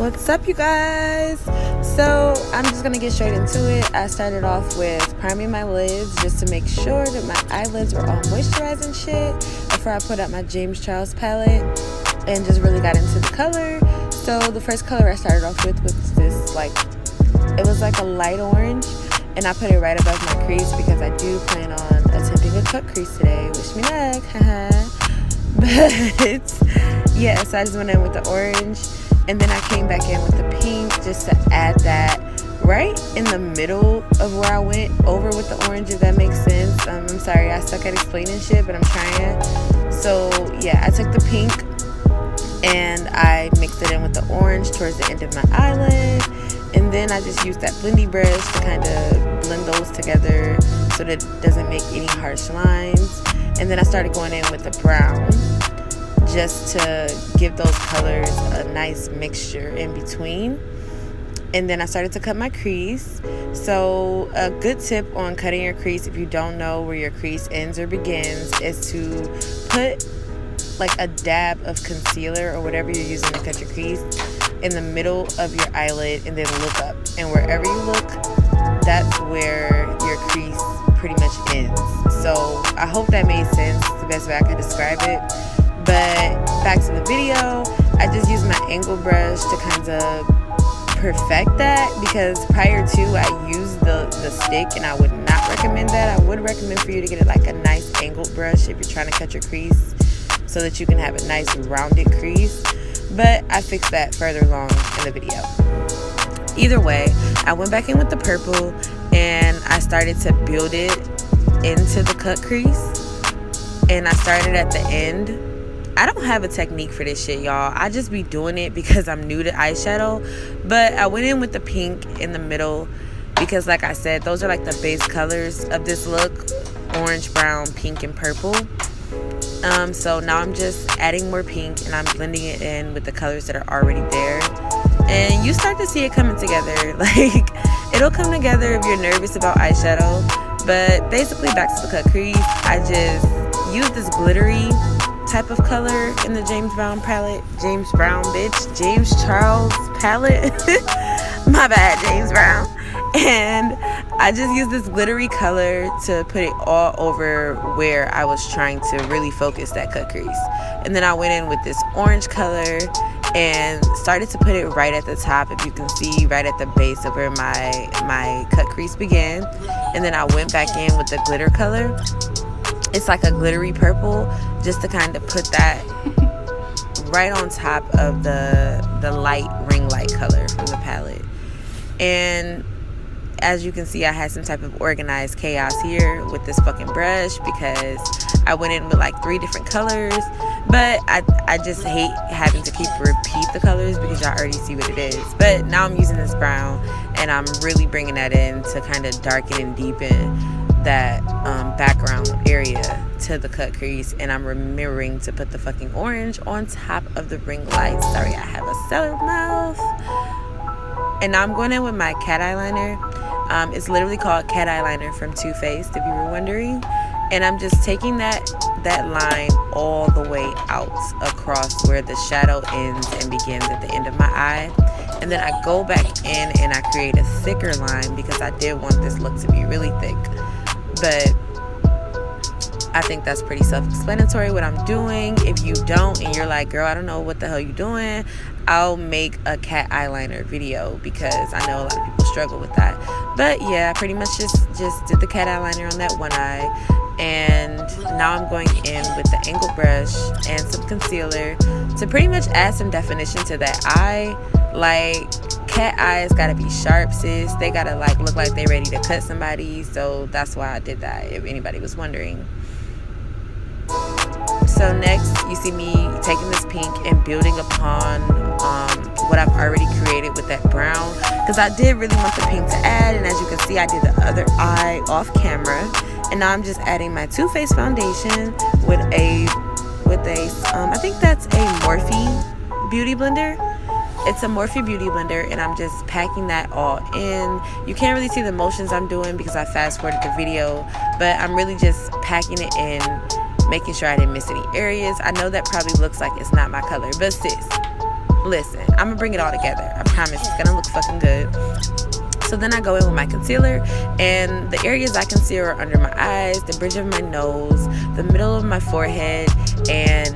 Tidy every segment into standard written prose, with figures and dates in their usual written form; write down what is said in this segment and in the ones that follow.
What's up, you guys? So I'm just gonna get straight into it. I started off with priming my lids just to make sure that my eyelids were all moisturized and shit before I put out my James Charles palette and just really got into the color. So the first color I started off with was this, it was like a light orange, and I put it right above my crease because I do plan on attempting a cut crease today. Wish me luck, haha. But yeah, so I just went in with the orange, and then I came back in with the pink just to add that right in the middle of where I went over with the orange, if that makes sense. I'm sorry, I suck at explaining shit, but I'm trying. So yeah, I took the pink and I mixed it in with the orange towards the end of my eyelid, and then I just used that blendy brush to kind of blend those together so that it doesn't make any harsh lines. And then I started going in with the brown just to give those colors a nice mixture in between. And then I started to cut my crease. So a good tip on cutting your crease, if you don't know where your crease ends or begins, is to put like a dab of concealer or whatever you're using to cut your crease in the middle of your eyelid, and then look up, and wherever you look, that's where your crease pretty much ends. So I hope that made sense. It's the best way I could describe it. But back to the video, I just used my angle brush to kind of perfect that, because prior to I used the stick, and I would not recommend that. I would recommend for you to get like a nice angled brush if you're trying to cut your crease, so that you can have a nice rounded crease. But I fixed that further along in the video. Either way, I went back in with the purple and I started to build it into the cut crease, and I started at the end. I don't have a technique for this shit, y'all. I just be doing it because I'm new to eyeshadow. But I went in with the pink in the middle because, like I said, those are like the base colors of this look: orange, brown, pink, and purple. So now I'm just adding more pink and I'm blending it in with the colors that are already there. And you start to see it coming together. Like, it'll come together if you're nervous about eyeshadow. But basically, back to the cut crease, I just used this glittery type of color in the James Brown palette. James Charles palette. My bad, James Brown. And I just used this glittery color to put it all over where I was trying to really focus that cut crease. And then I went in with this orange color and started to put it right at the top, if you can see, right at the base of where my cut crease began. And then I went back in with the glitter color. It's like a glittery purple, just to kind of put that right on top of the light ring light color from the palette. And as you can see, I had some type of organized chaos here with this fucking brush because I went in with like 3 different colors. But I just hate having to repeat the colors because y'all already see what it is. But now I'm using this brown, and I'm really bringing that in to kind of darken and deepen that background area to the cut crease. And I'm remembering to put the fucking orange on top of the ring light. Sorry, I have a sore mouth. And now I'm going in with my cat eyeliner. It's literally called cat eyeliner from Too Faced, if you were wondering. And I'm just taking that line all the way out across where the shadow ends and begins at the end of my eye. And then I go back in and I create a thicker line because I did want this look to be really thick. But I think that's pretty self-explanatory what I'm doing. If you don't and you're like, girl, I don't know what the hell you're doing, I'll make a cat eyeliner video because I know a lot of people struggle with that. But yeah, I pretty much just did the cat eyeliner on that one eye. And now I'm going in with the angle brush and some concealer to pretty much add some definition to that eye. Like, cat eyes gotta be sharp, sis. They gotta like look like they ready to cut somebody. So that's why I did that, if anybody was wondering. So next, you see me taking this pink and building upon what I've already created with that brown, because I did really want the pink to add. And as you can see, I did the other eye off camera. And now I'm just adding my Too Faced foundation with a I think that's a Morphe beauty blender. It's a Morphe beauty blender, and I'm just packing that all in. You can't really see the motions I'm doing because I fast forwarded the video, but I'm really just packing it in, making sure I didn't miss any areas. I know that probably looks like it's not my color, but sis, listen, I'm gonna bring it all together. I promise it's gonna look fucking good. So then I go in with my concealer, and the areas I conceal are under my eyes, the bridge of my nose, the middle of my forehead, and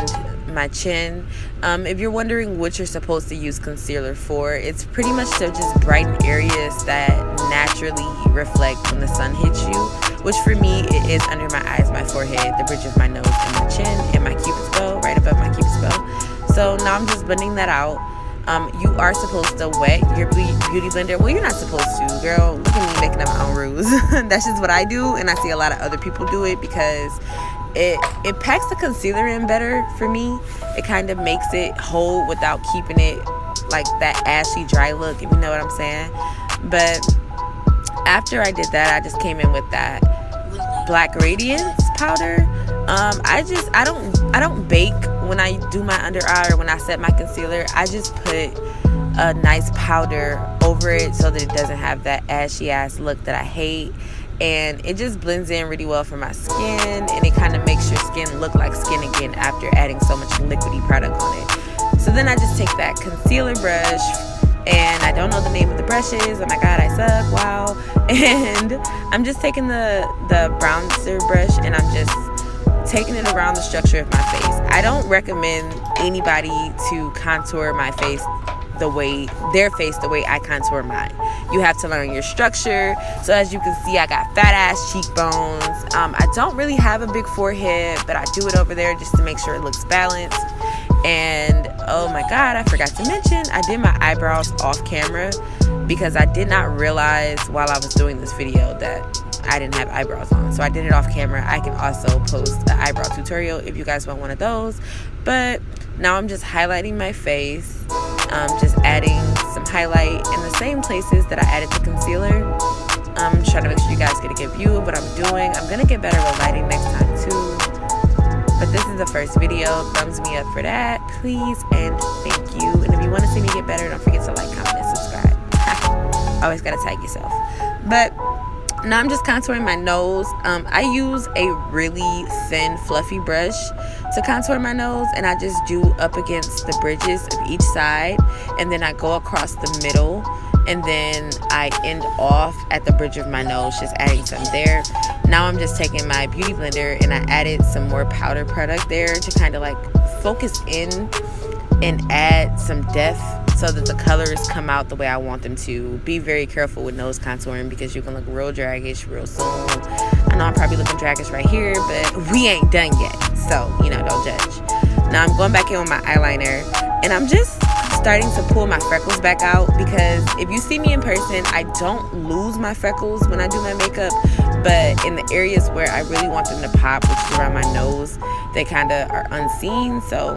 my chin. If you're wondering what you're supposed to use concealer for, it's pretty much to just brighten areas that naturally reflect when the sun hits you, which for me it is under my eyes, my forehead, the bridge of my nose, and my chin, and my cupid's bow, right above my cupid's bow. So now I'm just blending that out. You are supposed to wet your beauty blender. Well, you're not supposed to, girl. Look at me making up my own rules. That's just what I do, and I see a lot of other people do it because it packs the concealer in better for me. It kind of makes it hold without keeping it like that ashy dry look, if you know what I'm saying. But after I did that, I just came in with that Black Radiance powder. I don't bake when I do my under eye or when I set my concealer. I just put a nice powder over it so that it doesn't have that ashy ass look that I hate. And it just blends in really well for my skin, and it kind of makes your skin look like skin again after adding so much liquidy product on it. So then I just take that concealer brush, and I don't know the name of the brushes. Oh my god, I suck. Wow. And I'm just taking the bronzer brush, and I'm just taking it around the structure of my face. I don't recommend anybody to contour my face the way I contour mine. You have to learn your structure. So as you can see, I got fat ass cheekbones. I don't really have a big forehead, but I do it over there just to make sure it looks balanced. And oh my god, I forgot to mention, I did my eyebrows off camera because I did not realize while I was doing this video that I didn't have eyebrows on. So I did it off camera. I can also post an eyebrow tutorial if you guys want one of those. But now I'm just highlighting my face, just adding some highlight in the same places that I added the concealer. I'm trying to make sure you guys get a good view of what I'm doing. I'm gonna get better with lighting next time too. But this is the first video. Thumbs me up for that, please, and thank you. And if you want to see me get better, don't forget to like, comment, and subscribe. Always gotta tag yourself. But now I'm just contouring my nose. I use a really thin, fluffy brush to contour my nose, and I just do up against the bridges of each side, and then I go across the middle, and then I end off at the bridge of my nose, just adding some there. Now I'm just taking my beauty blender, and I added some more powder product there to kind of like focus in and add some depth so that the colors come out the way I want them to. Be very careful with nose contouring because you can look real draggish real soon. I know I'm probably looking draggish right here, but we ain't done yet, so don't judge. Now I'm going back in with my eyeliner, and I'm just starting to pull my freckles back out because if you see me in person, I don't lose my freckles when I do my makeup, but in the areas where I really want them to pop, which is around my nose, they kind of are unseen. So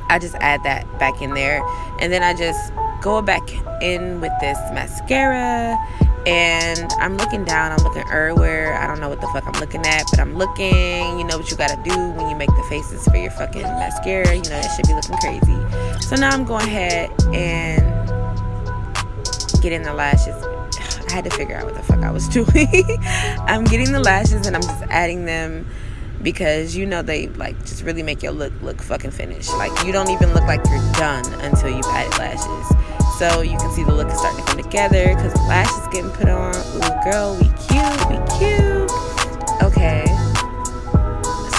I just add that back in there, and then I just go back in with this mascara, and I'm looking down, I'm looking everywhere. I don't know what the fuck I'm looking at, but I'm looking. You know what you gotta do when you make the faces for your fucking mascara. That should be looking crazy. So now I'm going ahead and getting the lashes. I had to figure out what the fuck I was doing. I'm getting the lashes, and I'm just adding them because they like just really make your look fucking finished. Like you don't even look like you're done until you've added lashes. So you can see the look is starting to come together because the lashes getting put on. Ooh, girl, we cute. Okay.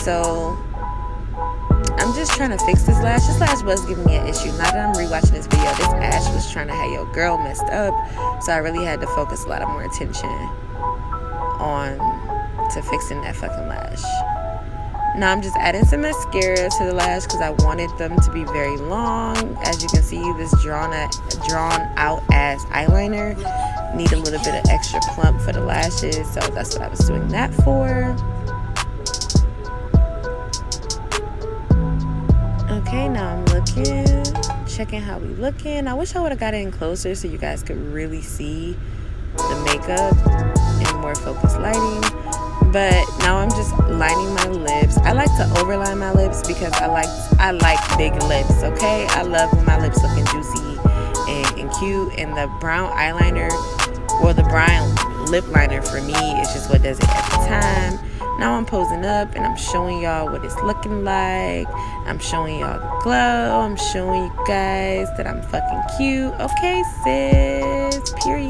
So I'm just trying to fix this lash. This lash was giving me an issue. Now that I'm rewatching this video, this ash was trying to have your girl messed up. So I really had to focus a lot of more attention to fixing that fucking lash. Now I'm just adding some mascara to the lash because I wanted them to be very long. As you can see, this drawn out ass eyeliner need a little bit of extra plump for the lashes, so that's what I was doing that for. Okay, now I'm checking how we looking. I wish I would have got in closer so you guys could really see the makeup in more focused lighting. But now I'm just lining my lips. I like to overline my lips because I like big lips, okay? I love when my lips looking juicy and cute. And the brown eyeliner, or the brown lip liner for me is just what does it every time. Now I'm posing up and I'm showing y'all what it's looking like. I'm showing y'all the glow. I'm showing you guys that I'm fucking cute. Okay, sis. Period.